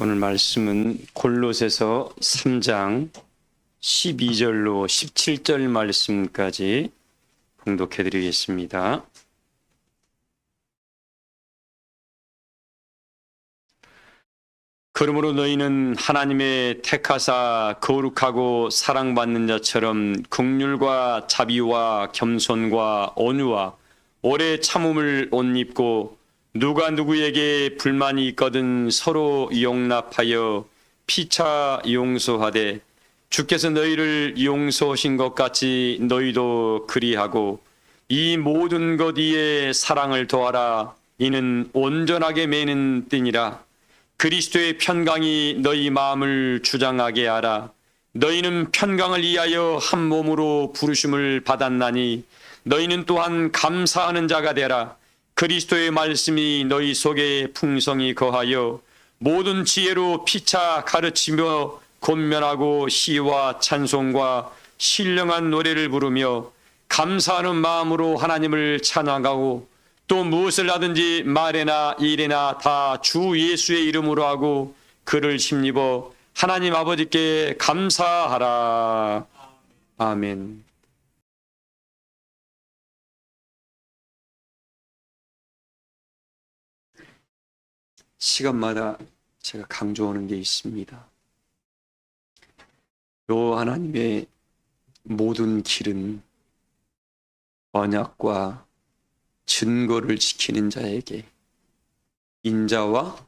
오늘 말씀은 골로새서 3장 12절로 17절 말씀까지 봉독해 드리겠습니다. 그러므로 너희는 하나님의 택하사 거룩하고 사랑받는 자처럼 긍휼과 자비와 겸손과 온유와 오래 참음을 옷 입고 누가 누구에게 불만이 있거든 서로 용납하여 피차 용서하되 주께서 너희를 용서하신 것 같이 너희도 그리하고 이 모든 것 위에 사랑을 더하라. 이는 온전하게 매는 띠니라. 그리스도의 편강이 너희 마음을 주장하게 하라. 너희는 편강을 위하여 한 몸으로 부르심을 받았나니 너희는 또한 감사하는 자가 되라. 그리스도의 말씀이 너희 속에 풍성히 거하여 모든 지혜로 피차 가르치며 권면하고 시와 찬송과 신령한 노래를 부르며 감사하는 마음으로 하나님을 찬양하고 또 무엇을 하든지 말에나 일에나 다 주 예수의 이름으로 하고 그를 힘입어 하나님 아버지께 감사하라. 아멘. 시간마다 제가 강조하는 게 있습니다. 요 하나님의 모든 길은 언약과 증거를 지키는 자에게 인자와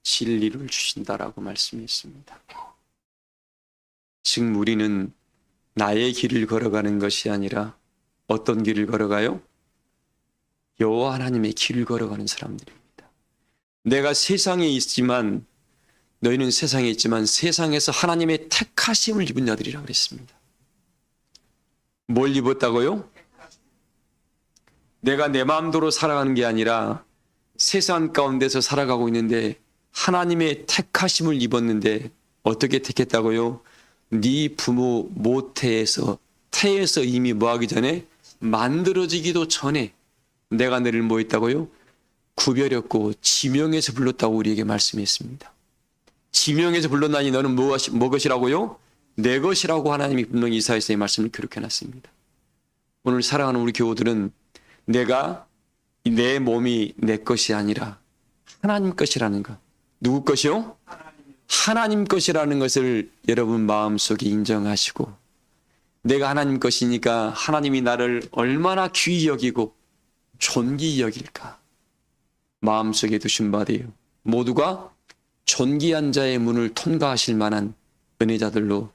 진리를 주신다라고 말씀했습니다. 즉 우리는 나의 길을 걸어가는 것이 아니라 어떤 길을 걸어가요? 여호와 하나님의 길을 걸어가는 사람들입니다. 내가 세상에 있지만 너희는 세상에 있지만 세상에서 하나님의 택하심을 입은 자들이라고 그랬습니다. 뭘 입었다고요? 내가 내 마음대로 살아가는 게 아니라 세상 가운데서 살아가고 있는데 하나님의 택하심을 입었는데 어떻게 택했다고요? 네 부모 모태에서 태에서 이미 뭐하기 전에 만들어지기도 전에 내가 너를 뭐 했다고요? 구별했고 지명해서 불렀다고 우리에게 말씀했습니다. 지명해서 불렀나니 너는 뭐 것이라고요? 내 것이라고 하나님이 분명히 이사야서의 말씀을 기록해놨습니다. 오늘 사랑하는 우리 교우들은 내가 내 몸이 내 것이 아니라 하나님 것이라는 것. 누구 것이요? 하나님 것이라는 것을 여러분 마음속에 인정하시고 내가 하나님 것이니까 하나님이 나를 얼마나 귀히 여기고 존귀히 여길까 마음속에 두신 바되요 모두가 존귀한 자의 문을 통과하실 만한 은혜자들로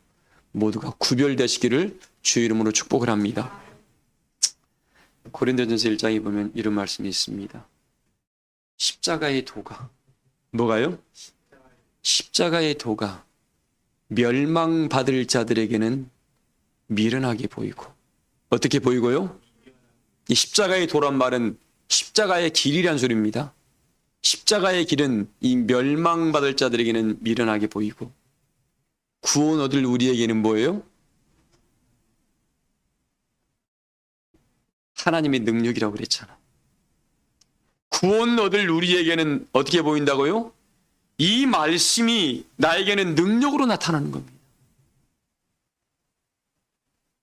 모두가 구별되시기를 주의 이름으로 축복을 합니다. 고린도전서 1장에 보면 이런 말씀이 있습니다. 십자가의 도가 뭐가요? 십자가의 도가 멸망받을 자들에게는 미련하게 보이고 어떻게 보이고요? 이 십자가의 도란 말은 십자가의 길이란 소리입니다. 십자가의 길은 이 멸망받을 자들에게는 미련하게 보이고 구원 얻을 우리에게는 뭐예요? 하나님의 능력이라고 그랬잖아. 구원 얻을 우리에게는 어떻게 보인다고요? 이 말씀이 나에게는 능력으로 나타나는 겁니다.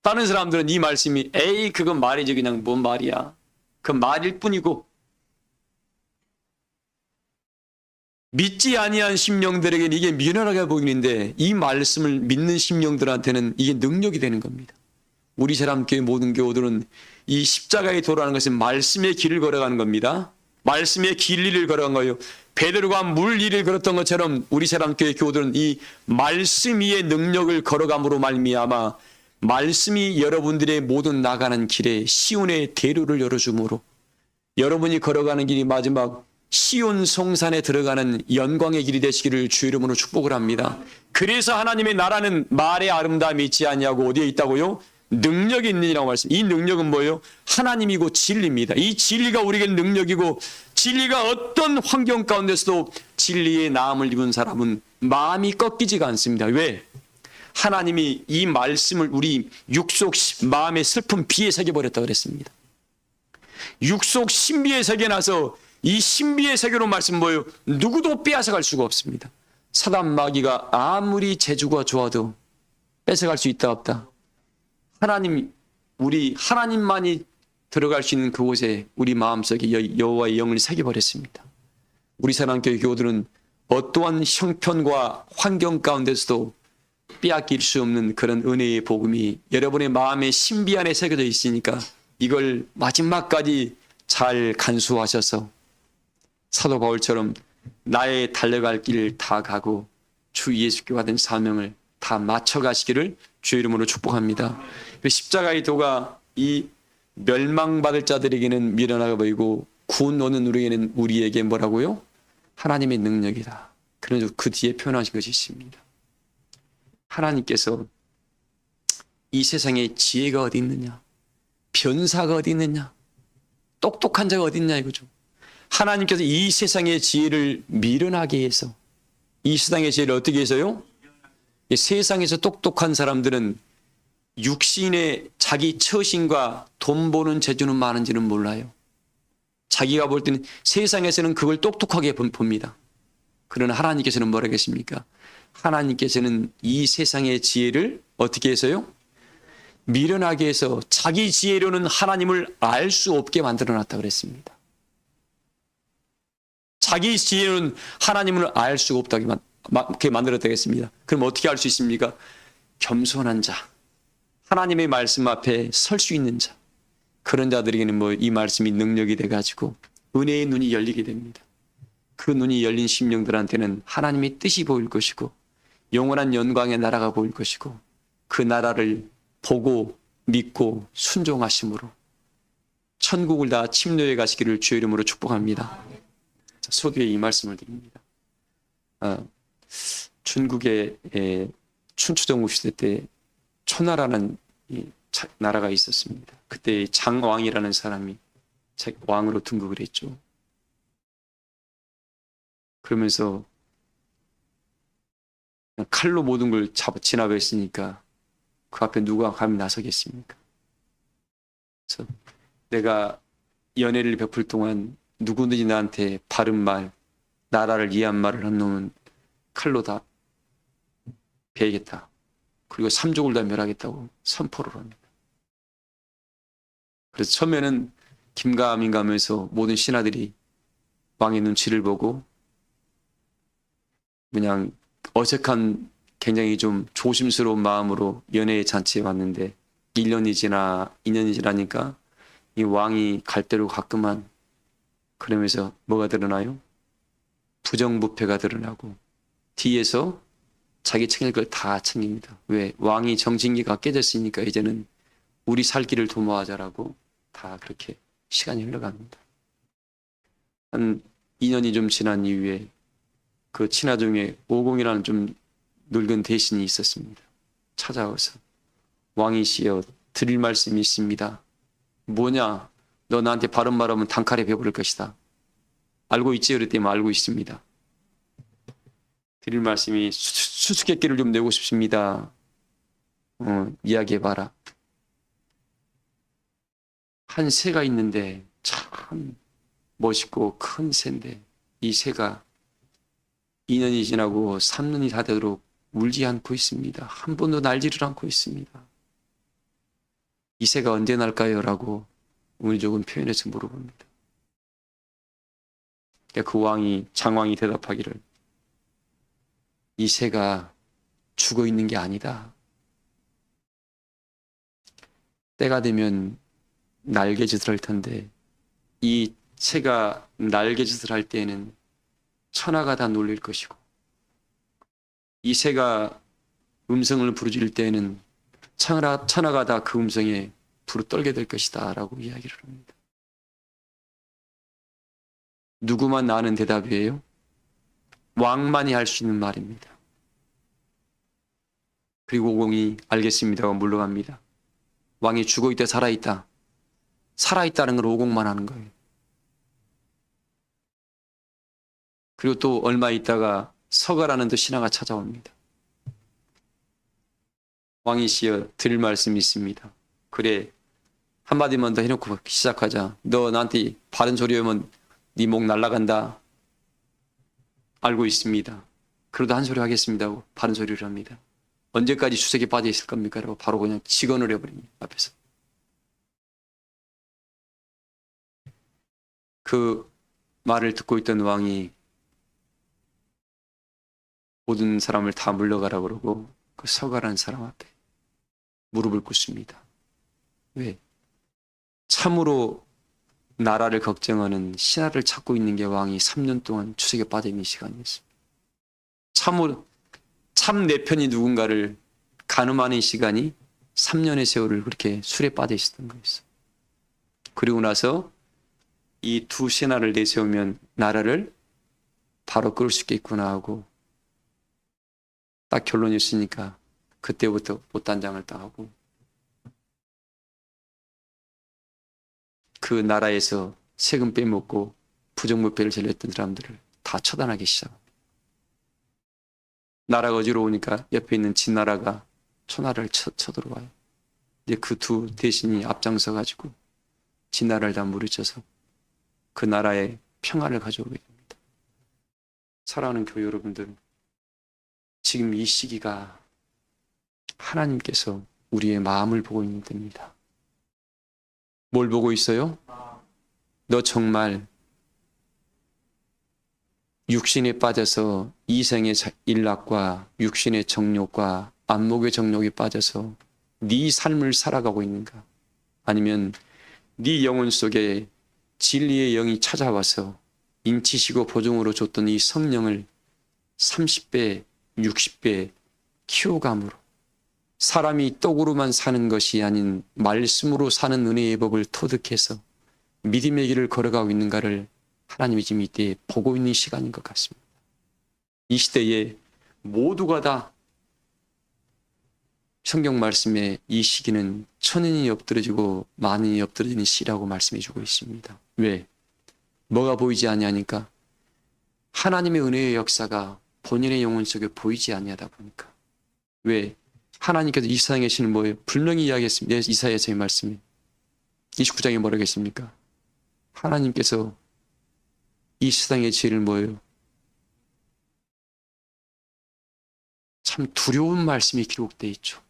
다른 사람들은 이 말씀이 에이 그건 말이지 그냥 뭔 말이야. 그 말일 뿐이고 믿지 아니한 심령들에게는 이게 미련하게 보이는데 이 말씀을 믿는 심령들한테는 이게 능력이 되는 겁니다. 우리 사람교회 모든 교우들은 이 십자가의 도라는 것은 말씀의 길을 걸어가는 겁니다. 말씀의 길리를 걸어간 거예요. 베드로가 물 위를 걸었던 것처럼 우리 사람교회 교우들은 이 말씀 위의 능력을 걸어감으로 말미암아 말씀이 여러분들의 모든 나가는 길에 시온의 대로를 열어주므로 여러분이 걸어가는 길이 마지막 시온 성산에 들어가는 영광의 길이 되시기를 주의 이름으로 축복을 합니다. 그래서 하나님의 나라는 말의 아름다움이 있지 아니하고 어디에 있다고요? 능력이 있느니라고 말씀. 이 능력은 뭐예요? 하나님이고 진리입니다. 이 진리가 우리에게 능력이고 진리가 어떤 환경 가운데서도 진리의 나음을 입은 사람은 마음이 꺾이지가 않습니다. 왜? 하나님이 이 말씀을 우리 육속 마음의 슬픈 비에 새겨버렸다고 그랬습니다. 육속 신비에 새겨놔서 이 신비의 세계로 말씀 뭐예요? 누구도 빼앗아갈 수가 없습니다. 사단 마귀가 아무리 재주가 좋아도 뺏어갈 수 있다 없다. 하나님, 우리 하나님만이 들어갈 수 있는 그곳에 우리 마음속에 여호와의 영을 새겨버렸습니다. 우리 사랑교회 교우들은 어떠한 형편과 환경 가운데서도 빼앗길 수 없는 그런 은혜의 복음이 여러분의 마음의 신비 안에 새겨져 있으니까 이걸 마지막까지 잘 간수하셔서 사도 바울처럼 나의 달려갈 길을 다 가고 주 예수께 받은 사명을 다 맞춰가시기를 주의 이름으로 축복합니다. 십자가의 도가 이 멸망받을 자들에게는 미련하게 보이고 구원 오는 우리에게 뭐라고요? 하나님의 능력이다. 그래서 그 뒤에 표현하신 것이 있습니다. 하나님께서 이 세상에 지혜가 어디 있느냐, 변사가 어디 있느냐, 똑똑한 자가 어디 있냐 이거죠. 하나님께서 이 세상의 지혜를 미련하게 해서, 이 세상의 지혜를 어떻게 해서요? 세상에서 똑똑한 사람들은 육신의 자기 처신과 돈 버는 재주는 많은지는 몰라요. 자기가 볼 때는 세상에서는 그걸 똑똑하게 봅니다. 그러나 하나님께서는 뭐라 하겠습니까? 하나님께서는 이 세상의 지혜를 어떻게 해서요? 미련하게 해서 자기 지혜로는 하나님을 알 수 없게 만들어놨다고 그랬습니다. 자기 지혜로는 하나님을 알 수가 없다고 그렇게 만들었다고 했습니다. 그럼 어떻게 알 수 있습니까? 겸손한 자, 하나님의 말씀 앞에 설 수 있는 자, 그런 자들에게는 이 말씀이 능력이 돼가지고 은혜의 눈이 열리게 됩니다. 그 눈이 열린 심령들한테는 하나님의 뜻이 보일 것이고 영원한 영광의 나라가 보일 것이고 그 나라를 보고 믿고 순종하심으로 천국을 다 침노해 가시기를 주의 이름으로 축복합니다. 소두에 이 말씀을 드립니다. 중국의 춘추전국 시대 때 초나라는 나라가 있었습니다. 그때 장왕이라는 사람이 왕으로 등극을 했죠. 그러면서 칼로 모든 걸 진압했으니까 그 앞에 누가 감히 나서겠습니까? 그래서 내가 연애를 베풀 동안 누구든지 나한테 바른 말, 나라를 이해한 말을 한 놈은 칼로 다 베겠다. 그리고 삼족을 다 멸하겠다고 선포를 합니다. 그래서 처음에는 김가민가 하면서 모든 신하들이 왕의 눈치를 보고 그냥 어색한 굉장히 좀 조심스러운 마음으로 연애의 잔치에 왔는데 1년이 지나 2년이 지나니까 이 왕이 갈 대로 가끔만 그러면서 뭐가 드러나요? 부정부패가 드러나고 뒤에서 자기 챙길 걸 다 챙깁니다. 왜? 왕이 정신기가 깨졌으니까 이제는 우리 살 길을 도모하자라고 다 그렇게 시간이 흘러갑니다. 한 2년이 좀 지난 이후에 그 친하 중에 오공이라는 좀 늙은 대신이 있었습니다. 찾아와서 왕이시여 드릴 말씀이 있습니다. 뭐냐? 너 나한테 바른 말하면 단칼에 베부를 것이다. 알고 있지? 그랬더니 알고 있습니다. 드릴 말씀이 수수께끼를 좀 내고 싶습니다. 이야기해봐라. 한 새가 있는데 참 멋있고 큰 새인데 이 새가 2년이 지나고 3년이 다 되도록 울지 않고 있습니다. 한 번도 날지를 않고 있습니다. 이 새가 언제 날까요? 라고 운이 표현해서 물어봅니다. 그 장왕이 대답하기를 이 새가 죽어 있는 게 아니다. 때가 되면 날개짓을 할 텐데 이 새가 날개짓을 할 때에는 천하가 다 놀릴 것이고 이 새가 음성을 부르짖을 때에는 천하가 다 그 음성에 불을 떨게 될 것이다 라고 이야기를 합니다. 누구만 아는 대답이에요? 왕만이 할 수 있는 말입니다. 그리고 오공이 알겠습니다 하고 물러갑니다. 왕이 죽어있다 살아있다. 살아있다는 걸 오공만 하는 거예요. 그리고 또 얼마 있다가 서가라는 또 신하가 찾아옵니다. 왕이시여 드릴 말씀이 있습니다. 그래 한마디만 더 해놓고 시작하자. 너 나한테 바른 소리 하면 네 목 날라간다. 알고 있습니다. 그래도 한 소리 하겠습니다 하고 바른 소리를 합니다. 언제까지 주색에 빠져 있을 겁니까? 라고 바로 그냥 직언을 해버립니다. 앞에서. 그 말을 듣고 있던 왕이 모든 사람을 다 물러가라 그러고 그 서가라는 사람 앞에 무릎을 꿇습니다. 왜? 참으로 나라를 걱정하는 신하를 찾고 있는 게 왕이 3년 동안 추색에 빠져 있는 시간이었습니다. 참으로 참 내 편이 누군가를 가늠하는 시간이 3년의 세월을 그렇게 술에 빠져 있었던 거였어요. 그리고 나서 이 두 신하를 내세우면 나라를 바로 끌을 수 있겠구나 하고 딱 결론이 있으니까 그때부터 못단장을 당하고 그 나라에서 세금 빼먹고 부정부패를 저질렀던 사람들을 다 처단하기 시작합니다. 나라가 어지러우니까 옆에 있는 진나라가 초나라를 쳐들어와요. 이제 그 두 대신이 앞장서 가지고 진나라를 다 무르쳐서 그 나라에 평화를 가져오게 됩니다. 사랑하는 교회 여러분들, 지금 이 시기가 하나님께서 우리의 마음을 보고 있는 때입니다. 뭘 보고 있어요? 너 정말 육신에 빠져서 이생의 일락과 육신의 정욕과 안목의 정욕에 빠져서 네 삶을 살아가고 있는가? 아니면 네 영혼 속에 진리의 영이 찾아와서 인치시고 보증으로 줬던 이 성령을 30배, 60배 키워감으로 사람이 떡으로만 사는 것이 아닌 말씀으로 사는 은혜의 법을 터득해서 믿음의 길을 걸어가고 있는가를 하나님이 지금 이때 보고 있는 시간인 것 같습니다. 이 시대에 모두가 다 성경 말씀에 이 시기는 천인이 엎드러지고 만인이 엎드러지는 시라고 말씀해 주고 있습니다. 왜? 뭐가 보이지 아니하니까 하나님의 은혜의 역사가 본인의 영혼 속에 보이지 아니하다 보니까. 왜? 하나님께서 이 세상에 계시는 뭐예요? 분명히 이야기했습니다. 이사야서의 말씀이 29장에 뭐라고 했습니까? 하나님께서 이 세상의 죄를 뭐예요? 참 두려운 말씀이 기록되어 있죠.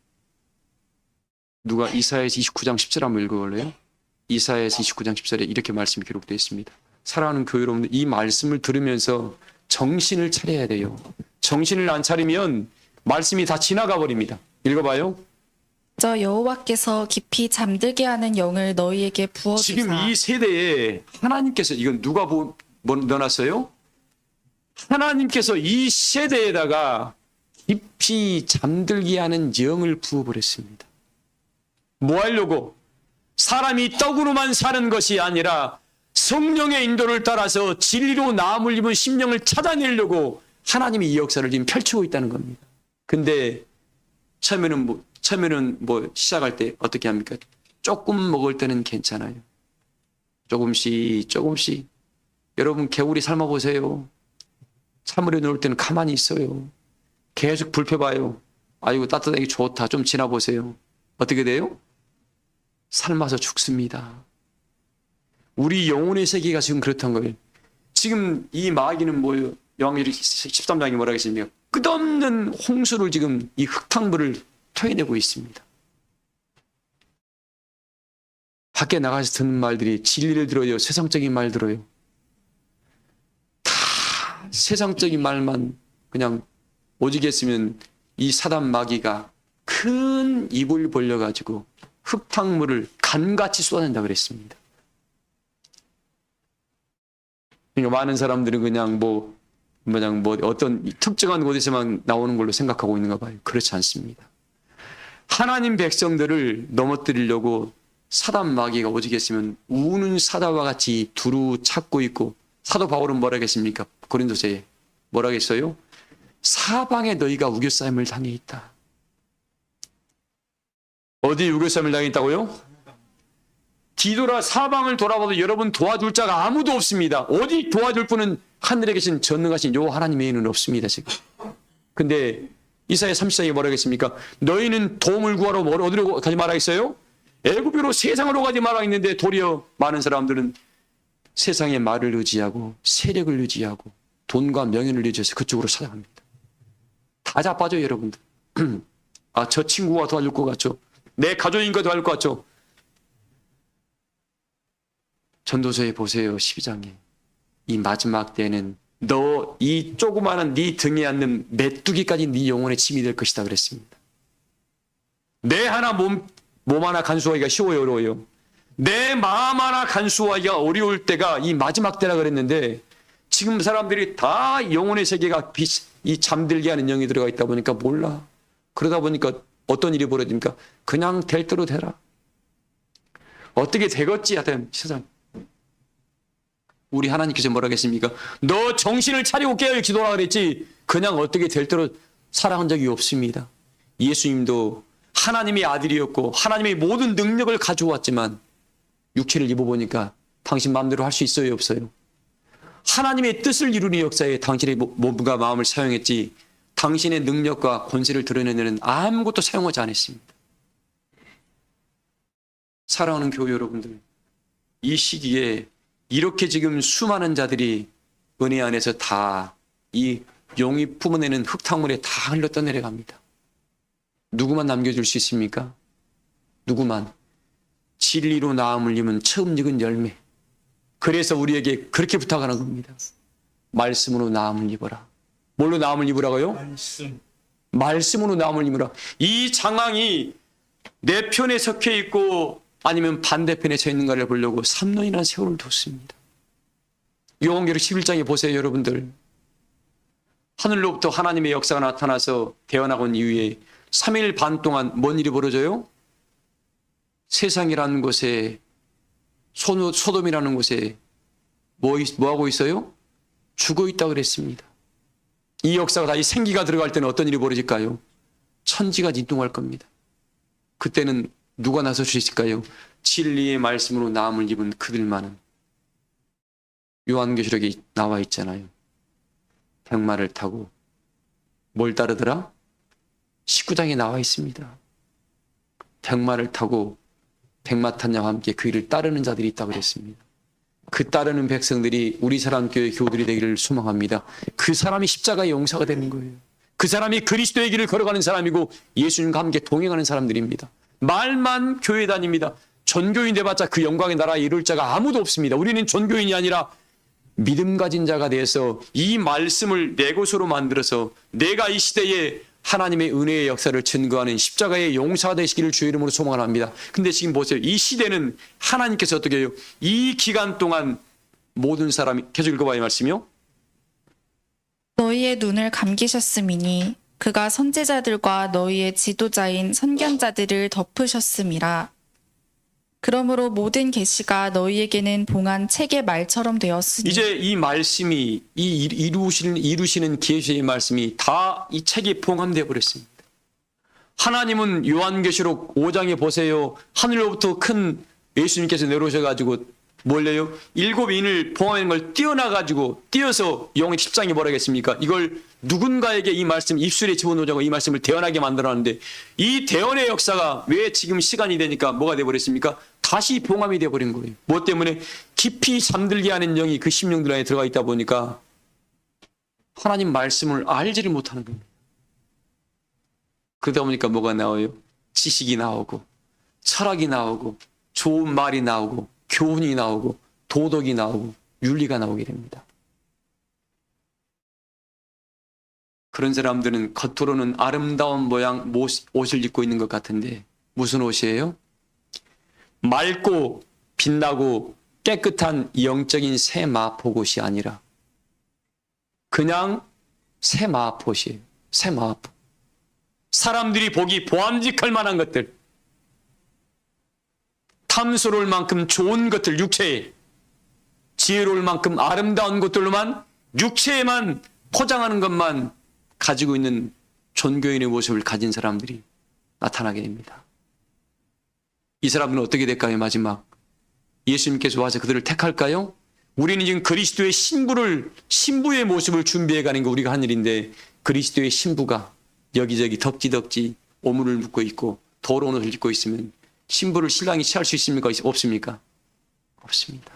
누가 이사야서 29장 10절 한번 읽어볼래요? 이사야서 29장 10절에 이렇게 말씀이 기록되어 있습니다. 사랑하는 교회 여러분들, 이 말씀을 들으면서 정신을 차려야 돼요. 정신을 안 차리면 말씀이 다 지나가 버립니다. 읽어봐요. 저 여호와께서 깊이 잠들게 하는 영을 너희에게 부어주사. 지금 이 세대에 하나님께서, 이건 누가 넣어놨어요? 하나님께서 이 세대에다가 깊이 잠들게 하는 영을 부어버렸습니다. 뭐 하려고? 사람이 떡으로만 사는 것이 아니라 성령의 인도를 따라서 진리로 나음을 입은 심령을 찾아내려고 하나님이 이 역사를 지금 펼치고 있다는 겁니다. 근데 처음에는 뭐 시작할 때 어떻게 합니까? 조금 먹을 때는 괜찮아요. 조금씩. 여러분 개구리 삶아보세요. 찬물에 넣을 때는 가만히 있어요. 계속 불 펴봐요. 아이고 따뜻하게 좋다. 좀 지나보세요. 어떻게 돼요? 삶아서 죽습니다. 우리 영혼의 세계가 지금 그렇단 거예요. 지금 이 마귀는 뭐예요? 요한계시록 13장에 뭐라고 했습니까? 끝없는 홍수를 지금 이 흙탕물을 토해내고 있습니다. 밖에 나가서 듣는 말들이 진리를 들어요? 세상적인 말 들어요? 다 세상적인 말만 그냥 오지겠으면 이 사단 마귀가 큰 입을 벌려가지고 흙탕물을 간같이 쏟아낸다 그랬습니다. 그러니까 많은 사람들은 그냥 뭐 어떤 특정한 곳에서만 나오는 걸로 생각하고 있는가 봐요. 그렇지 않습니다. 하나님 백성들을 넘어뜨리려고 사단 마귀가 오지겠으면 우는 사자와 같이 두루 찾고 있고, 사도 바울은 뭐라 했습니까? 고린도서에 뭐라 했어요? 사방에 너희가 우겨싸임을 당해 있다. 어디 우겨싸임을 당했다고요? 뒤돌아 사방을 돌아봐도 여러분 도와줄 자가 아무도 없습니다. 어디 도와줄 분은 하늘에 계신 전능하신 요 하나님 외에는 없습니다. 지금. 근데 이사야 30장에 뭐라고 했습니까? 너희는 도움을 구하러 어디로 가지 말라 했어요? 애굽으로 세상으로 가지 말라 했는데 도리어 많은 사람들은 세상의 말을 의지하고 세력을 의지하고 돈과 명예를 의지해서 그쪽으로 찾아갑니다. 다 자빠져요, 여러분들. 아, 저 친구가 도와줄 것 같죠? 내 가족인가 도와줄 것 같죠? 전도서에 보세요, 12장에. 이 마지막 때에는 너 이 조그마한 네 등에 앉는 메뚜기까지 네 영혼의 짐이 될 것이다 그랬습니다. 내 하나 몸 하나 간수하기가 쉬워요, 어려워요? 내 마음 하나 간수하기가 어려울 때가 이 마지막 때라 그랬는데 지금 사람들이 다 영혼의 세계가 이 잠들게 하는 영이 들어가 있다 보니까 몰라. 그러다 보니까 어떤 일이 벌어집니까? 그냥 될 대로 되라. 어떻게 되겠지 하여튼 세상. 우리 하나님께서 뭐라 하겠습니까? 너 정신을 차리고 깨어 기도하라 그랬지 그냥 어떻게 될 대로 살아간 적이 없습니다. 예수님도 하나님의 아들이었고 하나님의 모든 능력을 가져왔지만 육체를 입어보니까 당신 마음대로 할 수 있어요, 없어요? 하나님의 뜻을 이루는 역사에 당신의 몸과 마음을 사용했지 당신의 능력과 권세를 드러내는 데는 아무것도 사용하지 않았습니다. 사랑하는 교회 여러분들, 이 시기에 이렇게 지금 수많은 자들이 은혜 안에서 다 이 용이 품어내는 흙탕물에 다 흘러 떠내려갑니다. 누구만 남겨줄 수 있습니까? 누구만? 진리로 나음을 입은 처음 익은 열매. 그래서 우리에게 그렇게 부탁하는 겁니다. 말씀으로 나음을 입어라. 뭘로 나음을 입으라고요? 말씀으로 나음을 입으라. 이 장황이 내 편에 섞여 있고 아니면 반대편에 서 있는가를 보려고 3년이나 세월을 뒀습니다. 요한계시록 11장에 보세요, 여러분들. 하늘로부터 하나님의 역사가 나타나서 태어나고 온 이후에 3일 반 동안 뭔 일이 벌어져요? 세상이라는 곳에 소돔이라는 곳에 뭐 하고 있어요? 죽어 있다고 그랬습니다. 이 역사가 다시 생기가 들어갈 때는 어떤 일이 벌어질까요? 천지가 진동할 겁니다. 그때는 누가 나설 수 있을까요? 진리의 말씀으로 나음을 입은 그들만은. 요한계시록에 나와 있잖아요. 백마를 타고 뭘 따르더라? 19장에 나와 있습니다. 백마를 타고 백마 탄 자와 함께 그 일을 따르는 자들이 있다고 그랬습니다. 그 따르는 백성들이 우리 사랑교회 교우들이 되기를 소망합니다. 그 사람이 십자가의 용사가 되는 거예요. 그 사람이 그리스도의 길을 걸어가는 사람이고 예수님과 함께 동행하는 사람들입니다. 말만 교회 다닙니다. 전교인 돼봤자 그 영광의 나라에 이룰 자가 아무도 없습니다. 우리는 전교인이 아니라 믿음 가진 자가 돼서 이 말씀을 내 것으로 만들어서 내가 이 시대에 하나님의 은혜의 역사를 증거하는 십자가의 용사가 되시기를 주의 이름으로 소망합니다. 근데 지금 보세요. 이 시대는 하나님께서 어떻게 해요? 이 기간 동안 모든 사람이, 계속 읽어봐요, 말씀이요. 너희의 눈을 감기셨음이니 그가 선지자들과 너희의 지도자인 선견자들을 덮으셨음이라. 그러므로 모든 계시가 너희에게는 봉한 책의 말처럼 되었으니. 이제 이 말씀이 이루시는 계시의 말씀이 다 이 책에 봉함되어 버렸습니다. 하나님은 요한계시록 5장에 보세요. 하늘로부터 큰 예수님께서 내려오셔가지고 뭘래요? 7인을 봉하는 걸 띄어서 영의 10장에 뭐라 하겠습니까? 이걸 누군가에게 이 말씀 입술에 집어넣자고 이 말씀을 대언하게 만들어놨는데 이 대언의 역사가 왜 지금 시간이 되니까 뭐가 되어버렸습니까? 다시 봉함이 되어버린 거예요. 뭐 때문에? 깊이 잠들게 하는 영이 그 심령들 안에 들어가 있다 보니까 하나님 말씀을 알지를 못하는 겁니다. 그러다 보니까 뭐가 나와요? 지식이 나오고 철학이 나오고 좋은 말이 나오고 교훈이 나오고 도덕이 나오고 윤리가 나오게 됩니다. 그런 사람들은 겉으로는 아름다운 모양 옷을 입고 있는 것 같은데 무슨 옷이에요? 맑고 빛나고 깨끗한 영적인 새 마포옷이 아니라 그냥 새 마포옷이에요. 새 마포. 사람들이 보기 보암직할 만한 것들, 탐스러울 만큼 좋은 것들, 육체에 지혜로울 만큼 아름다운 것들로만 육체에만 포장하는 것만 가지고 있는 종교인의 모습을 가진 사람들이 나타나게 됩니다. 이 사람들은 어떻게 될까요? 마지막 예수님께서 와서 그들을 택할까요? 우리는 지금 그리스도의 신부의 모습을 준비해가는 게 우리가 한 일인데 그리스도의 신부가 여기저기 덕지덕지 오물을 묻고 있고 더러운 옷을 입고 있으면 신부를 신랑이 취할 수 있습니까? 없습니까? 없습니다.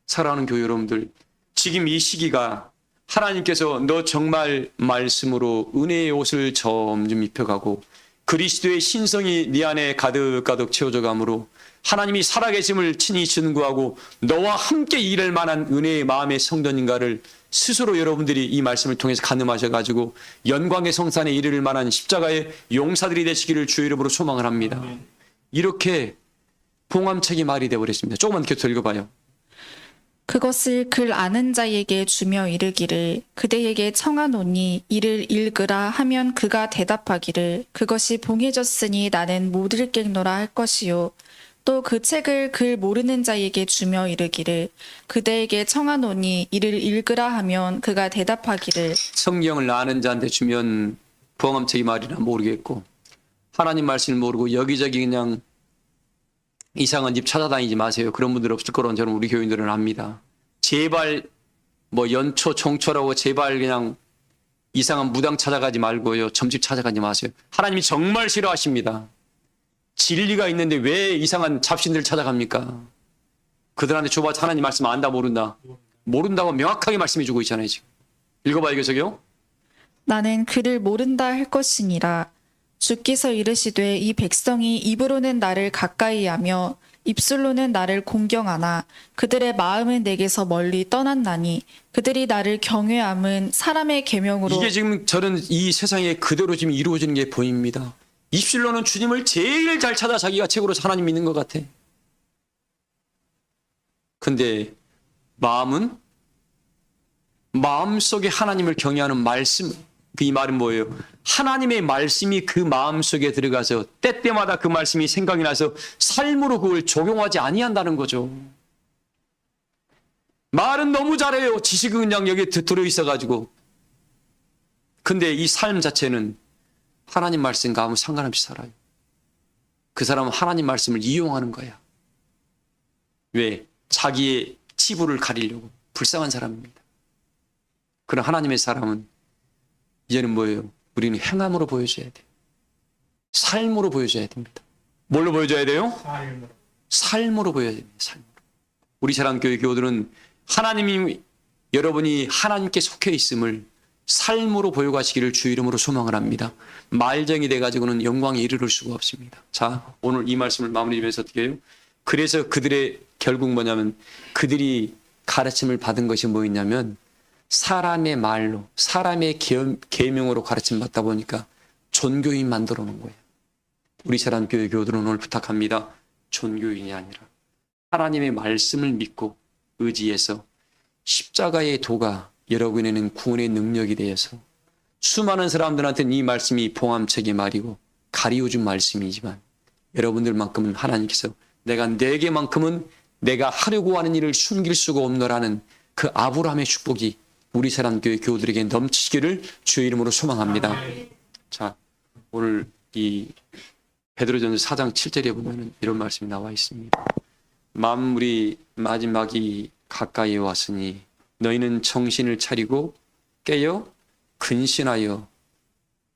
사랑하는 교회 여러분들, 지금 이 시기가 하나님께서 너 정말 말씀으로 은혜의 옷을 점점 입혀가고 그리스도의 신성이 네 안에 가득가득 채워져 가므로 하나님이 살아계심을 친히 증거하고 너와 함께 일할 만한 은혜의 마음의 성도인가를 스스로 여러분들이 이 말씀을 통해서 가늠하셔가지고 영광의 성산에 이르를 만한 십자가의 용사들이 되시기를 주의 이름으로 소망을 합니다. 이렇게 봉암책이 말이 되어버렸습니다. 조금만 계속 읽어봐요. 그것을 글 아는 자에게 주며 이르기를 그대에게 청하노니 이를 읽으라 하면 그가 대답하기를 그것이 봉해졌으니 나는 못 읽겠노라 할 것이요. 또 그 책을 글 모르는 자에게 주며 이르기를 그대에게 청하노니 이를 읽으라 하면 그가 대답하기를 성경을 아는 자한테 주면 봉암책이 말이나 모르겠고 하나님 말씀을 모르고 여기저기 그냥 이상한 집 찾아다니지 마세요. 그런 분들 없을 거라는 저는 우리 교인들은 압니다. 제발 뭐 연초 종초라고 제발 그냥 이상한 무당 찾아가지 말고요. 점집 찾아가지 마세요. 하나님이 정말 싫어하십니다. 진리가 있는데 왜 이상한 잡신들을 찾아갑니까? 그들한테 줘봐서 하나님 말씀 안다 모른다. 모른다고 명확하게 말씀해 주고 있잖아요. 지금. 읽어봐요. 계속요. 나는 그를 모른다 할 것이니라. 주께서 이르시되 이 백성이 입으로는 나를 가까이 하며 입술로는 나를 공경하나 그들의 마음은 내게서 멀리 떠났나니 그들이 나를 경외함은 사람의 계명으로 이게 지금 저는 이 세상에 그대로 지금 이루어지는 게 보입니다. 입술로는 주님을 제일 잘 찾아 자기가 최고로 하나님 믿는 것 같아. 근데 마음은 마음속에 하나님을 경외하는 말씀, 이 말은 뭐예요? 하나님의 말씀이 그 마음속에 들어가서 때때마다 그 말씀이 생각이 나서 삶으로 그걸 적용하지 아니한다는 거죠. 말은 너무 잘해요. 지식은 그냥 여기에 들어있어가지고. 근데 이 삶 자체는 하나님 말씀과 아무 상관없이 살아요. 그 사람은 하나님 말씀을 이용하는 거야. 왜? 자기의 치부를 가리려고. 불쌍한 사람입니다. 그런 하나님의 사람은 이제는 뭐예요? 우리는 행함으로 보여줘야 돼요. 삶으로 보여줘야 됩니다. 뭘로 보여줘야 돼요? 삶으로 보여야 됩니다. 삶으로. 우리 사랑교회 교우들은 하나님이 여러분이 하나님께 속해 있음을 삶으로 보여가시기를 주 이름으로 소망을 합니다. 말정이 돼가지고는 영광에 이르를 수가 없습니다. 자, 오늘 이 말씀을 마무리하면서 어떻게 해요? 그래서 그들의 결국 뭐냐면 그들이 가르침을 받은 것이 뭐였냐면 사람의 말로 사람의 계명으로 가르침 받다 보니까 존교인 만들어 놓은 거예요. 우리 사랑교회 교우들은 오늘 부탁합니다. 존교인이 아니라 하나님의 말씀을 믿고 의지해서 십자가의 도가 여러분에는 구원의 능력이 되어서 수많은 사람들한테는 이 말씀이 봉암책의 말이고 가리워준 말씀이지만 여러분들만큼은 하나님께서 내가 내게만큼은 내가 하려고 하는 일을 숨길 수가 없노라는 그 아브라함의 축복이 우리 사랑교회 교우들에게 넘치기를 주의 이름으로 소망합니다. 자, 오늘 이 베드로전서 4장 7절에 보면 이런 말씀이 나와 있습니다. 만물이 마지막이 가까이 왔으니 너희는 정신을 차리고 깨어 근신하여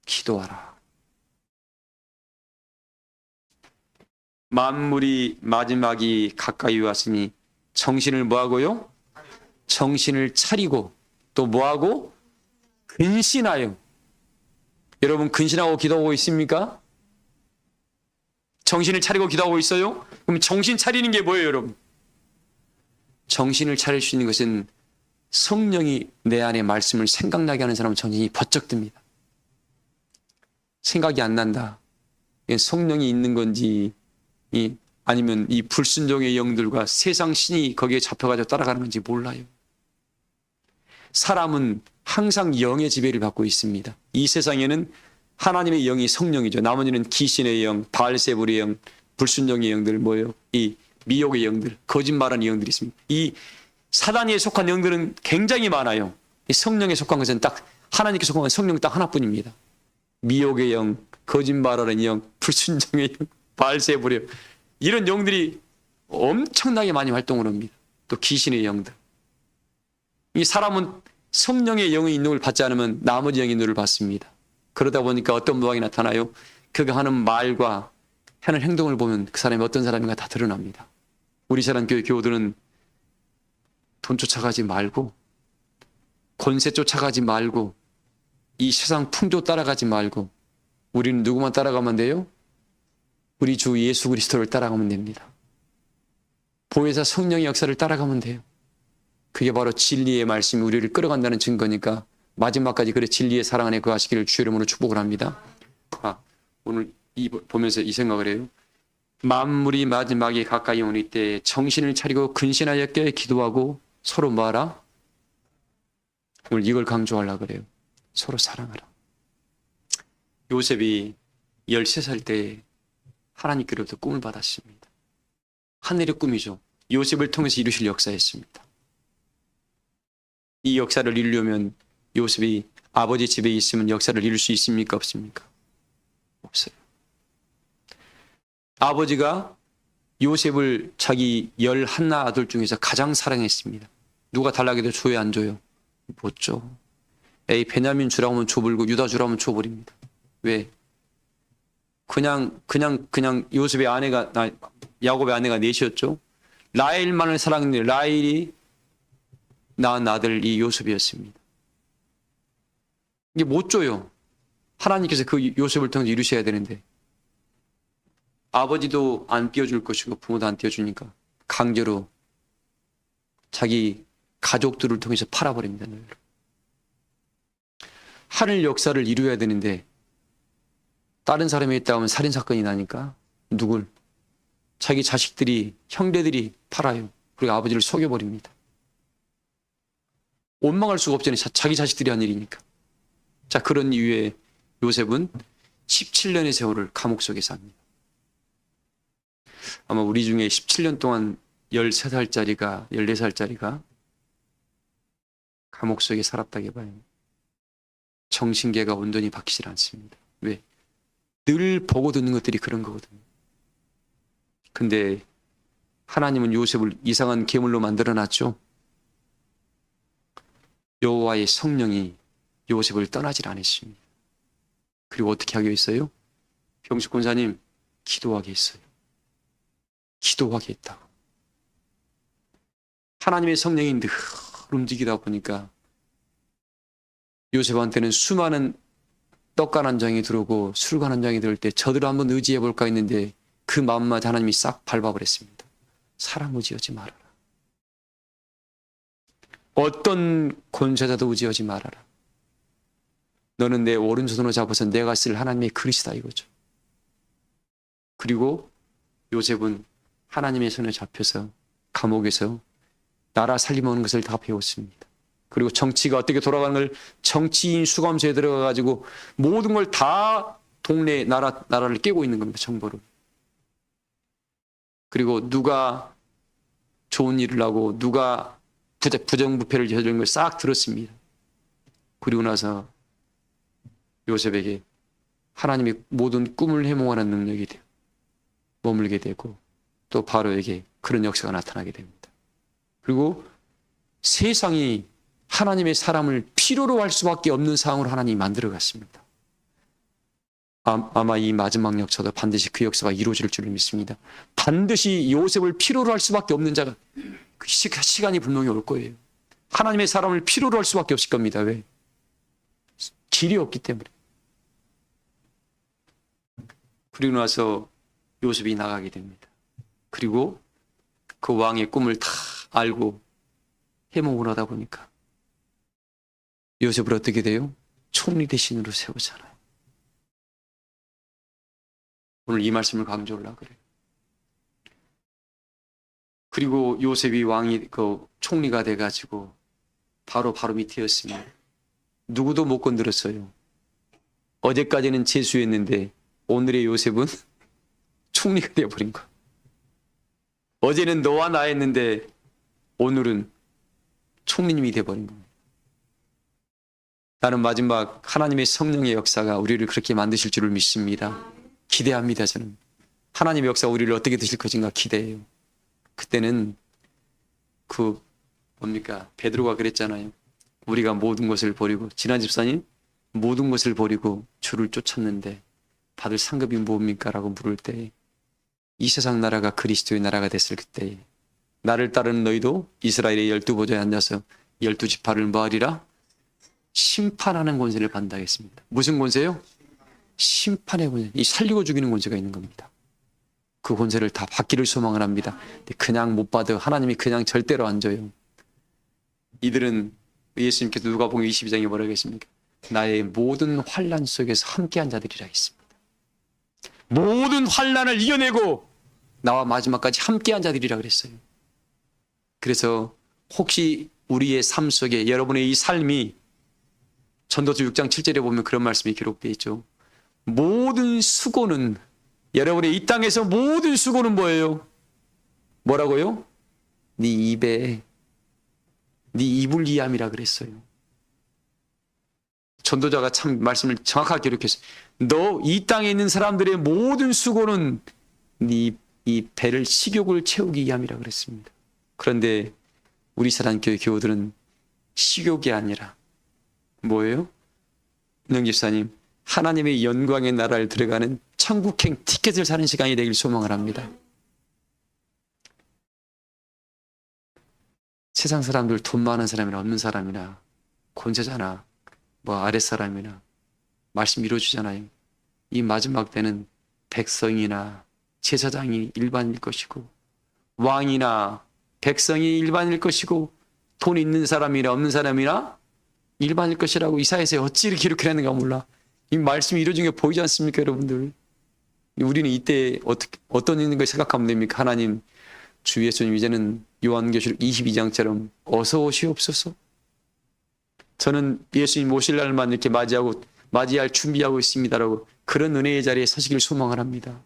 기도하라. 만물이 마지막이 가까이 왔으니 정신을 뭐하고요? 정신을 차리고 또 뭐하고? 근신하여. 여러분 근신하고 기도하고 있습니까? 정신을 차리고 기도하고 있어요? 그럼 정신 차리는 게 뭐예요, 여러분? 정신을 차릴 수 있는 것은 성령이 내 안에 말씀을 생각나게 하는 사람은 정신이 번쩍 듭니다. 생각이 안 난다. 성령이 있는 건지 아니면 이 불순종의 영들과 세상 신이 거기에 잡혀가지고 따라가는 건지 몰라요. 사람은 항상 영의 지배를 받고 있습니다. 이 세상에는 하나님의 영이 성령이죠. 나머지는 귀신의 영, 바알세불의 영, 불순종의 영들 뭐예요? 이 미혹의 영들, 거짓말하는 영들이 있습니다. 이 사단에 속한 영들은 굉장히 많아요. 이 성령에 속한 것은 딱 하나님께 속한 건 성령 딱 하나뿐입니다. 미혹의 영, 거짓말하는 영, 불순종의 영, 바알세불의 영 이런 영들이 엄청나게 많이 활동을 합니다. 또 귀신의 영들. 이 사람은 성령의 영의 인도를 받지 않으면 나머지 영의 인도를 받습니다. 그러다 보니까 어떤 무당이 나타나요? 그가 하는 말과 하는 행동을 보면 그 사람이 어떤 사람인가 다 드러납니다. 우리 사랑교회 교우들은 돈 쫓아가지 말고 권세 쫓아가지 말고 이 세상 풍조 따라가지 말고 우리는 누구만 따라가면 돼요? 우리 주 예수 그리스도를 따라가면 됩니다. 보혜사 성령의 역사를 따라가면 돼요. 그게 바로 진리의 말씀이 우리를 끌어간다는 증거니까 마지막까지 그래 진리의 사랑 안에 거하시기를 주의 이름으로 축복을 합니다. 오늘 보면서 이 생각을 해요. 만물이 마지막에 가까이 오니 때 정신을 차리고 근신하여 깨어 기도하고 서로 뭐하라? 오늘 이걸 강조하려고 그래요. 서로 사랑하라. 요셉이 13살 때 하나님께로부터 꿈을 받았습니다. 하늘의 꿈이죠. 요셉을 통해서 이루실 역사였습니다. 이 역사를 이루려면 요셉이 아버지 집에 있으면 역사를 이룰 수 있습니까? 없습니까? 없어요. 아버지가 요셉을 자기 11 아들 중에서 가장 사랑했습니다. 누가 달라고 해도 줘요, 안 줘요? 못 줘. 베냐민 주라고 하면 줘버리고 유다 주라고 하면 줘버립니다. 왜? 그냥 요셉의 아내가, 야곱의 아내가 넷이었죠. 라헬만을 사랑했는데 라헬이 낳은 아들이 요셉이었습니다. 이게 못 줘요. 하나님께서 그 요셉을 통해서 이루셔야 되는데 아버지도 안 띄워줄 것이고 부모도 안 띄워주니까 강제로 자기 가족들을 통해서 팔아버립니다. 하늘 역사를 이루어야 되는데 다른 사람이 있다 하면 살인사건이 나니까 누굴? 자기 자식들이, 형제들이 팔아요. 그리고 아버지를 속여버립니다. 원망할 수가 없잖아요. 자기 자식들이 한 일이니까. 자, 그런 이유에 요셉은 17년의 세월을 감옥 속에 삽니다. 아마 우리 중에 17년 동안 13살짜리가, 14살짜리가 감옥 속에 살았다고 봐요. 정신계가 온전히 바뀌질 않습니다. 왜? 늘 보고 듣는 것들이 그런 거거든요. 근데 하나님은 요셉을 이상한 괴물로 만들어놨죠. 여호와의 성령이 요셉을 떠나질 않으십니다. 그리고 어떻게 하게 했어요? 병식 권사님, 기도하게 했어요. 기도하게 했다고. 하나님의 성령이 늘 움직이다 보니까 요셉한테는 수많은 떡간 한 장이 들어오고 술간 한 장이 들어올 때 저들을 한번 의지해 볼까 했는데 그 마음마다 하나님이 싹 밟아버렸습니다. 사람 의지하지 말아라. 어떤 권세자도 의지하지 말아라. 너는 내 오른손으로 잡아서 내가 쓸 하나님의 그릇이다 이거죠. 그리고 요셉은 하나님의 손에 잡혀서 감옥에서 나라 살림하는 것을 다 배웠습니다. 그리고 정치가 어떻게 돌아가는 걸 정치인 수감소에 들어가가지고 모든 걸 다 동네 나라를 깨고 있는 겁니다. 정보를. 그리고 누가 좋은 일을 하고 누가 부정부패를 저지른 걸 싹 들었습니다. 그리고 나서 요셉에게 하나님이 모든 꿈을 해몽하는 능력이 머물게 되고 또 바로에게 그런 역사가 나타나게 됩니다. 그리고 세상이 하나님의 사람을 필요로 할 수밖에 없는 상황으로 하나님이 만들어 갔습니다. 아마 이 마지막 역사도 반드시 그 역사가 이루어질 줄을 믿습니다. 반드시 요셉을 필요로 할 수밖에 없는 자가 그 시간이 분명히 올 거예요. 하나님의 사람을 필요로 할 수밖에 없을 겁니다. 왜? 길이 없기 때문에. 그리고 나서 요셉이 나가게 됩니다. 그리고 그 왕의 꿈을 다 알고 해몽을 하다 보니까 요셉을 어떻게 돼요? 총리 대신으로 세우잖아요. 오늘 이 말씀을 강조하려고 그래요. 그리고 요셉이 왕이 총리가 돼가지고 바로 밑에였습니다. 누구도 못 건드렸어요. 어제까지는 재수였는데 오늘의 요셉은 총리가 되어버린 거예요. 어제는 너와 나였는데 오늘은 총리님이 되어버린 겁니다. 나는 마지막 하나님의 성령의 역사가 우리를 그렇게 만드실 줄을 믿습니다. 기대합니다. 저는 하나님의 역사가 우리를 어떻게 드실 것인가 기대해요. 그때는 베드로가 그랬잖아요. 우리가 모든 것을 버리고, 지난 집사님, 모든 것을 버리고 주를 쫓았는데 받을 상급이 무엇입니까? 라고 물을 때 이 세상 나라가 그리스도의 나라가 됐을 그때 나를 따르는 너희도 이스라엘의 12보좌에 앉아서 12지파를 뭐하리라? 심판하는 권세를 받는다 했습니다. 무슨 권세요? 심판의 권세. 이 살리고 죽이는 권세가 있는 겁니다. 그 권세를 다 받기를 소망을 합니다. 근데 그냥 못 받아. 하나님이 그냥 절대로 안 줘요. 이들은 예수님께서 누가복음 22장에 뭐라고 했습니까? 나의 모든 환난 속에서 함께한 자들이라 했습니다. 모든 환난을 이겨내고 나와 마지막까지 함께한 자들이라 그랬어요. 그래서 혹시 우리의 삶 속에 여러분의 이 삶이 전도서 6장 7절에 보면 그런 말씀이 기록되어 있죠. 모든 수고는 여러분의 이 땅에서 모든 수고는 뭐예요? 뭐라고요? 네 입에 네 입을 이함이라 그랬어요. 전도자가 참 말씀을 정확하게 기록했어요. 너 이 땅에 있는 사람들의 모든 수고는 네 이 배를 식욕을 채우기 위함이라 그랬습니다. 그런데 우리 사랑교회 교우들은 식욕이 아니라 뭐예요? 은영 집사님, 하나님의 영광의 나라를 들어가는 천국행 티켓을 사는 시간이 되길 소망을 합니다. 세상 사람들 돈 많은 사람이나 없는 사람이나 권세자나 뭐 아랫사람이나 말씀 이루어주잖아요. 이 마지막 때는 백성이나 제사장이 일반일 것이고 왕이나 백성이 일반일 것이고 돈 있는 사람이나 없는 사람이나 일반일 것이라고 이사야서에 어찌 이렇게 기록해놨는가 몰라. 이 말씀이 이루어진 게 보이지 않습니까, 여러분들? 우리는 이때 어떤 있는 걸 생각하면 됩니까? 하나님, 주 예수님 이제는 요한계시록 22장처럼 어서 오시옵소서. 저는 예수님 오실 날만 이렇게 맞이할 준비하고 있습니다라고 그런 은혜의 자리에 서시길 소망을 합니다.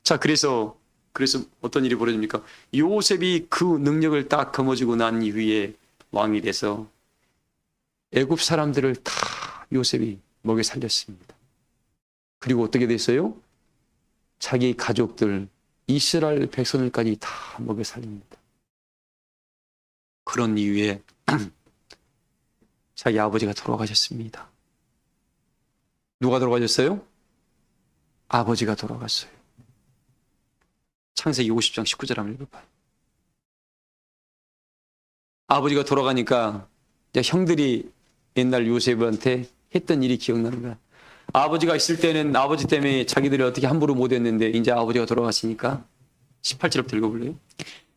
자, 그래서 어떤 일이 벌어집니까? 요셉이 그 능력을 딱 거머쥐고 난 이후에 왕이 돼서 애굽 사람들을 다 요셉이 먹여 살렸습니다. 그리고 어떻게 됐어요? 자기 가족들, 이스라엘 백성들까지 다 먹여 살립니다. 그런 이후에 자기 아버지가 돌아가셨습니다. 누가 돌아가셨어요? 아버지가 돌아갔어요. 창세기 50장 19절 한번 읽어봐요. 아버지가 돌아가니까 이제 형들이 옛날 요셉한테 했던 일이 기억나는 거야. 아버지가 있을 때는 아버지 때문에 자기들이 어떻게 함부로 못했는데 이제 아버지가 돌아가시니까 18절부터 읽어볼래요?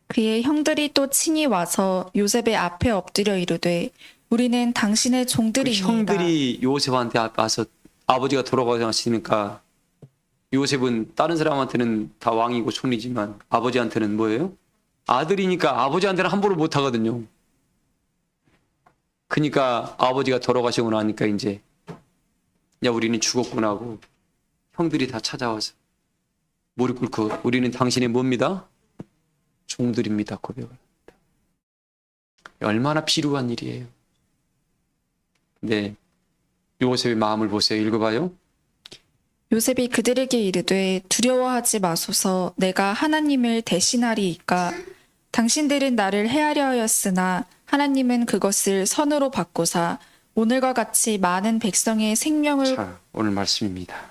그의 형들이 또 친히 와서 요셉의 앞에 엎드려 이르되 우리는 당신의 그 종들이니이다. 형들이 요셉한테 와서 아버지가 돌아가시니까 요셉은 다른 사람한테는 다 왕이고 총리지만 아버지한테는 뭐예요? 아들이니까 아버지한테는 함부로 못하거든요. 그러니까 아버지가 돌아가시고 나니까 이제 야 우리는 죽었구나 하고 형들이 다 찾아와서 무릎 꿇고 우리는 당신의 뭡니다? 종들입니다 고백을 합니다. 얼마나 비루한 일이에요. 네, 요셉의 마음을 보세요. 읽어봐요. 요셉이 그들에게 이르되 두려워하지 마소서 내가 하나님을 대신하리이까 당신들은 나를 해하려 하였으나 하나님은 그것을 선으로 바꾸사 오늘과 같이 많은 백성의 생명을 자, 오늘 말씀입니다.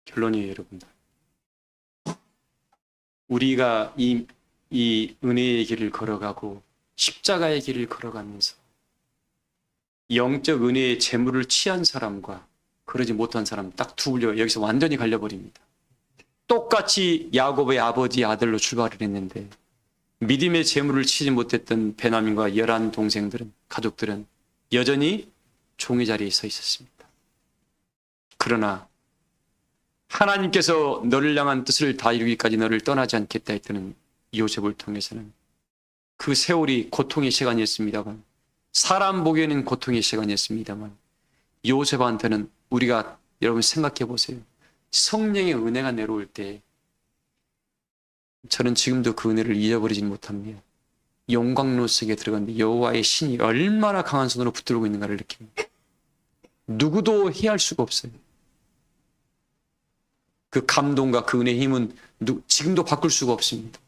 결론이에요, 여러분들. 우리가 이 은혜의 길을 걸어가고 십자가의 길을 걸어가면서 영적 은혜의 재물을 취한 사람과 그러지 못한 사람 딱 두 분류 여기서 완전히 갈려버립니다. 똑같이 야곱의 아버지 아들로 출발을 했는데 믿음의 재물을 치지 못했던 베냐민과 열한 동생들은 가족들은 여전히 종의 자리에 서 있었습니다. 그러나 하나님께서 너를 향한 뜻을 다 이루기까지 너를 떠나지 않겠다 했던 요셉을 통해서는 그 세월이 고통의 시간이었습니다만 사람 보기에는 고통의 시간이었습니다만 요셉한테는 우리가 여러분 생각해 보세요. 성령의 은혜가 내려올 때 저는 지금도 그 은혜를 잊어버리지 못합니다. 용광로 속에 들어갔는데 여호와의 신이 얼마나 강한 손으로 붙들고 있는가를 느낍니다. 누구도 해할 수가 없어요. 그 감동과 그 은혜의 힘은 지금도 바꿀 수가 없습니다.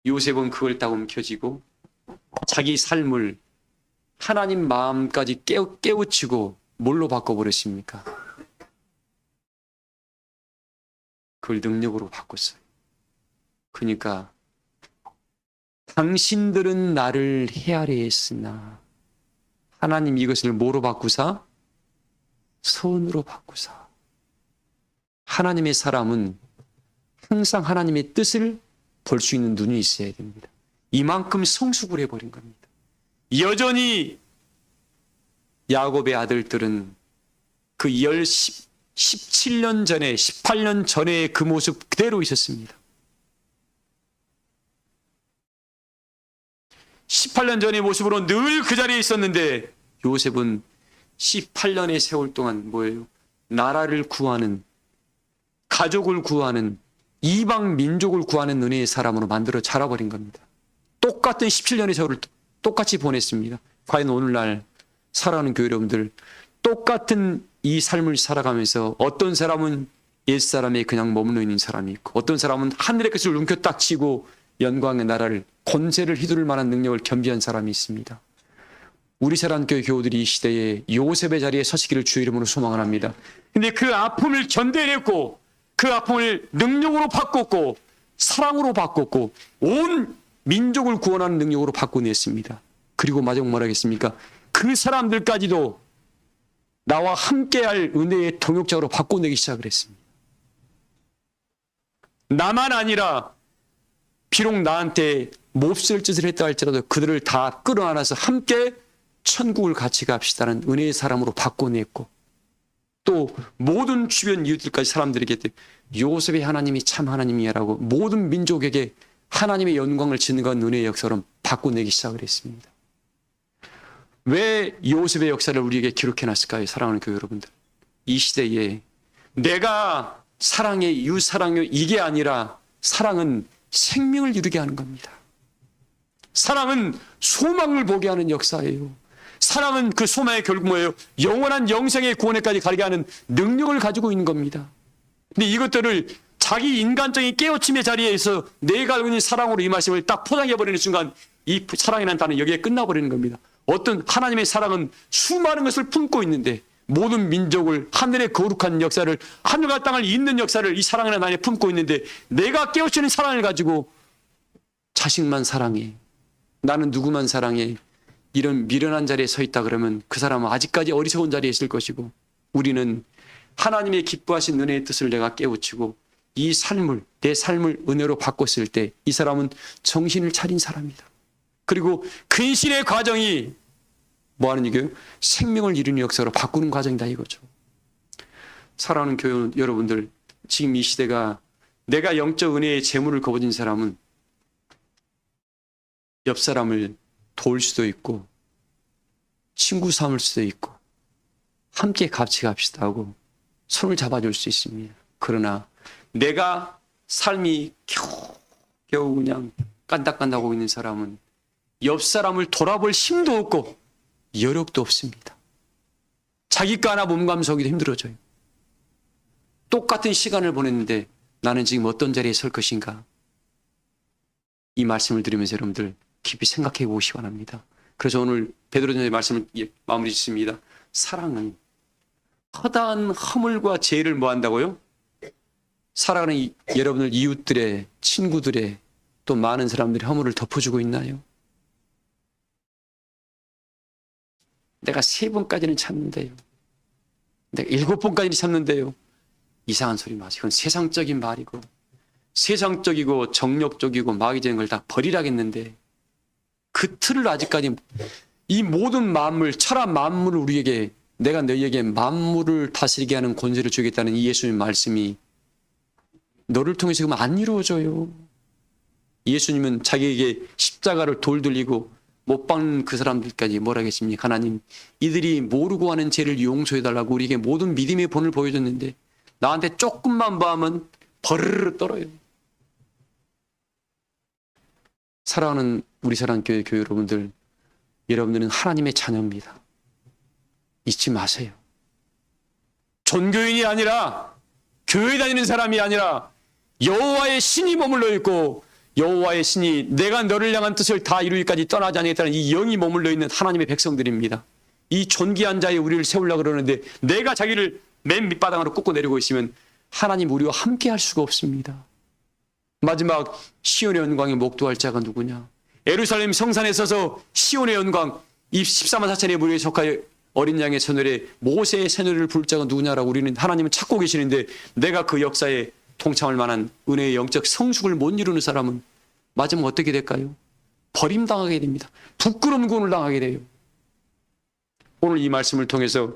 요셉은 그걸 딱 움켜쥐고 자기 삶을 하나님 마음까지 깨우치고 뭘로 바꿔버렸습니까? 그걸 능력으로 바꿨어요. 그러니까 당신들은 나를 헤아려 했으나 하나님 이것을 뭐로 바꾸사? 선으로 바꾸사. 하나님의 사람은 항상 하나님의 뜻을 볼 수 있는 눈이 있어야 됩니다. 이만큼 성숙을 해버린 겁니다. 여전히 야곱의 아들들은 그 17년 전에 18년 전에 그 모습 그대로 있었습니다. 18년 전의 모습으로 늘 그 자리에 있었는데 요셉은 18년의 세월 동안 뭐예요? 나라를 구하는, 가족을 구하는, 이방 민족을 구하는 은혜의 사람으로 만들어 자라버린 겁니다. 똑같은 17년의 세월을 똑같이 보냈습니다. 과연 오늘날 살아가는 교회 여러분들 똑같은 이 삶을 살아가면서 어떤 사람은 옛사람에 그냥 머물러 있는 사람이 있고 어떤 사람은 하늘의 것을 움켜딱 치고 영광의 나라를 권세를 휘두를 만한 능력을 겸비한 사람이 있습니다. 우리 사랑교회 교우들이 이 시대에 요셉의 자리에 서시기를 주의 이름으로 소망을 합니다. 근데 그 아픔을 견뎌냈고 그 아픔을 능력으로 바꿨고 사랑으로 바꿨고 온 민족을 구원하는 능력으로 바꿔냈습니다. 그리고 마지막 말하겠습니까? 그 사람들까지도 나와 함께할 은혜의 동역자로 바꿔내기 시작을 했습니다. 나만 아니라 비록 나한테 몹쓸 짓을 했다 할지라도 그들을 다 끌어안아서 함께 천국을 같이 갑시다는 은혜의 사람으로 바꿔냈고 또 모든 주변 이웃들까지 사람들에게 요셉의 하나님이 참 하나님이야라고 모든 민족에게 하나님의 영광을 짓는 건 은혜의 역사로 바꿔내기 시작을 했습니다. 왜 요셉의 역사를 우리에게 기록해놨을까요? 사랑하는 교회 여러분들, 이 시대에 내가 사랑해 유사랑해 이게 아니라 사랑은 생명을 이루게 하는 겁니다. 사랑은 소망을 보게 하는 역사예요. 사랑은 그 소망의 결국 뭐예요? 영원한 영생의 구원에까지 가게 하는 능력을 가지고 있는 겁니다. 근데 이것들을 자기 인간적인 깨우침의 자리에서 내가 알고 있는 사랑으로 이 말씀을 딱 포장해버리는 순간 이 사랑이라는 단어는 여기에 끝나버리는 겁니다. 어떤 하나님의 사랑은 수많은 것을 품고 있는데 모든 민족을 하늘의 거룩한 역사를 하늘과 땅을 잇는 역사를 이 사랑이라는 단어에 품고 있는데 내가 깨우치는 사랑을 가지고 자식만 사랑해 나는 누구만 사랑해 이런 미련한 자리에 서 있다 그러면 그 사람은 아직까지 어리석은 자리에 있을 것이고 우리는 하나님의 기뻐하신 은혜의 뜻을 내가 깨우치고 이 삶을 내 삶을 은혜로 바꿨을 때 이 사람은 정신을 차린 사람이다. 그리고 근신의 과정이 뭐 하는 얘기예요? 생명을 이루는 역사로 바꾸는 과정이다 이거죠. 사랑하는 교회 여러분들, 지금 이 시대가 내가 영적 은혜의 재물을 거머쥔 사람은 옆 사람을 도울 수도 있고 친구 삼을 수도 있고 함께 같이 갑시다 하고 손을 잡아줄 수 있습니다. 그러나 내가 삶이 겨우 그냥 깐닥깐닥하고 있는 사람은 옆 사람을 돌아볼 힘도 없고 여력도 없습니다. 자기 거 하나 몸 감수하기도 힘들어져요. 똑같은 시간을 보냈는데 나는 지금 어떤 자리에 설 것인가? 이 말씀을 들으면서 여러분들 깊이 생각해 보시기 바랍니다. 그래서 오늘 베드로전서의 말씀을 마무리 짓습니다. 사랑은 허다한 허물과 죄를 뭐 한다고요? 살아가는 여러분들 이웃들의 친구들의 또 많은 사람들의 허물을 덮어주고 있나요? 내가 3번까지는 참는데요. 내가 7번까지는 참는데요. 이상한 소리 마세요. 이건 세상적인 말이고 세상적이고 정력적이고 마귀적인 걸 다 버리라겠는데 그 틀을 아직까지 이 모든 만물, 천하 만물을 우리에게 내가 너희에게 만물을 다스리게 하는 권세를 주겠다는 이 예수님 말씀이 너를 통해서 그러면 안 이루어져요. 예수님은 자기에게 십자가를 돌돌리고 못 박는 그 사람들까지 뭐라 하겠습니까? 하나님, 이들이 모르고 하는 죄를 용서해달라고 우리에게 모든 믿음의 본을 보여줬는데 나한테 조금만 봐하면 버르르 떨어요. 사랑하는 우리 사랑하는 교회 여러분들, 여러분들은 하나님의 자녀입니다. 잊지 마세요. 전교인이 아니라 교회 다니는 사람이 아니라 여호와의 신이 머물러 있고 여호와의 신이 내가 너를 향한 뜻을 다 이루기까지 떠나지 않겠다는 이 영이 머물러 있는 하나님의 백성들입니다. 이 존귀한 자에 우리를 세우려고 그러는데 내가 자기를 맨 밑바닥으로 꽂고 내리고 있으면 하나님 우리와 함께 할 수가 없습니다. 마지막 시온의 영광에 목도할 자가 누구냐? 예루살렘 성산에 서서 시온의 영광, 이 14만 4천의 무리에 속하여 어린 양의 새노래, 모세의 새노래를 부를 자가 누구냐라고 우리는 하나님은 찾고 계시는데, 내가 그 역사에 동참할 만한 은혜의 영적 성숙을 못 이루는 사람은 맞으면 어떻게 될까요? 버림당하게 됩니다. 부끄러운 구원을 당하게 돼요. 오늘 이 말씀을 통해서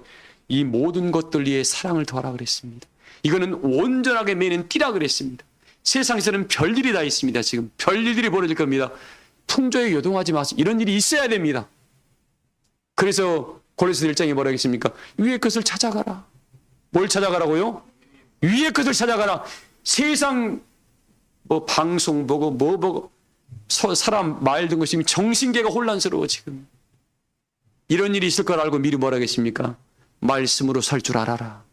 이 모든 것들 위에 사랑을 더하라 그랬습니다. 이거는 온전하게 매는 띠라 그랬습니다. 세상에서는 별일이 다 있습니다. 지금 별일들이 벌어질 겁니다. 풍조에 요동하지 마세요. 이런 일이 있어야 됩니다. 그래서 고린도서 1장에 뭐라 했습니까? 위의 것을 찾아가라. 뭘 찾아가라고요? 위의 것을 찾아가라. 세상 뭐 방송 보고 뭐 보고 사람 말 듣는 것이 정신계가 혼란스러워. 지금 이런 일이 있을 걸 알고 미리 뭐라 했습니까? 말씀으로 설 줄 알아라.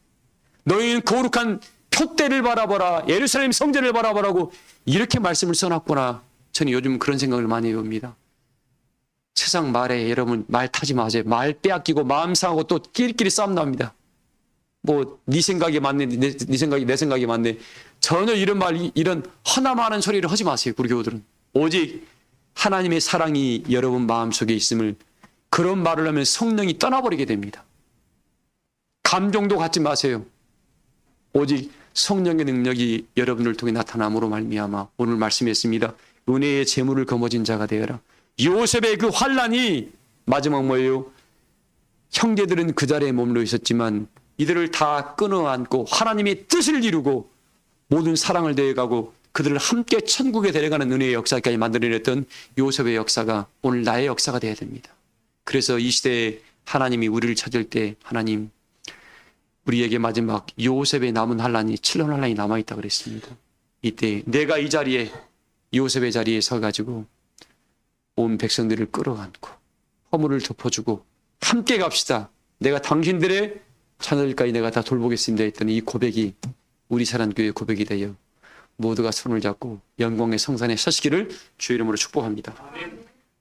너희는 거룩한 표대를 바라보라. 예루살렘 성전을 바라보라고 이렇게 말씀을 써놨구나. 저는 요즘 그런 생각을 많이 해봅니다. 세상 말에 여러분 말 타지 마세요. 말 빼앗기고 마음 상하고 또 끼리끼리 싸움 납니다. 뭐 네 생각이 맞네, 네 생각이 내 생각이 맞네. 전혀 이런 말, 이런 허남하는 소리를 하지 마세요. 우리 교우들은 오직 하나님의 사랑이 여러분 마음속에 있음을, 그런 말을 하면 성령이 떠나버리게 됩니다. 감정도 갖지 마세요. 오직 성령의 능력이 여러분을 통해 나타남으로 말미암아 오늘 말씀했습니다. 은혜의 재물을 거머쥔 자가 되어라. 요셉의 그 환난이 마지막 뭐예요? 형제들은 그 자리에 머물러 있었지만 이들을 다 끊어안고 하나님의 뜻을 이루고 모든 사랑을 대해가고 그들을 함께 천국에 데려가는 은혜의 역사까지 만들어냈던 요셉의 역사가 오늘 나의 역사가 되어야 됩니다. 그래서 이 시대에 하나님이 우리를 찾을 때 하나님 우리에게 마지막 요셉의 남은 환란이 7년 환란이 남아있다 그랬습니다. 이때 내가 이 자리에 요셉의 자리에 서가지고 온 백성들을 끌어안고 허물을 덮어주고 함께 갑시다. 내가 당신들의 자녀들까지 내가 다 돌보겠습니다 했더니 이 고백이 우리 사랑교회 고백이 되어 모두가 손을 잡고 영광의 성산에 서시기를 주의 이름으로 축복합니다.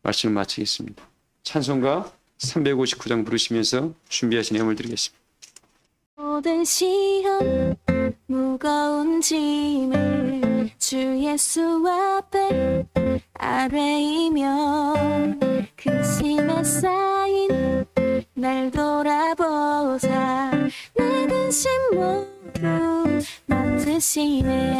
말씀을 마치겠습니다. 찬송가 359장 부르시면서 준비하신 내용을 드리겠습니다. 모든 시험 무거운 짐을 주 예수 앞에 아뢰이며 그 심에 쌓인 날 돌아보자 내 근심 모두 맡으시네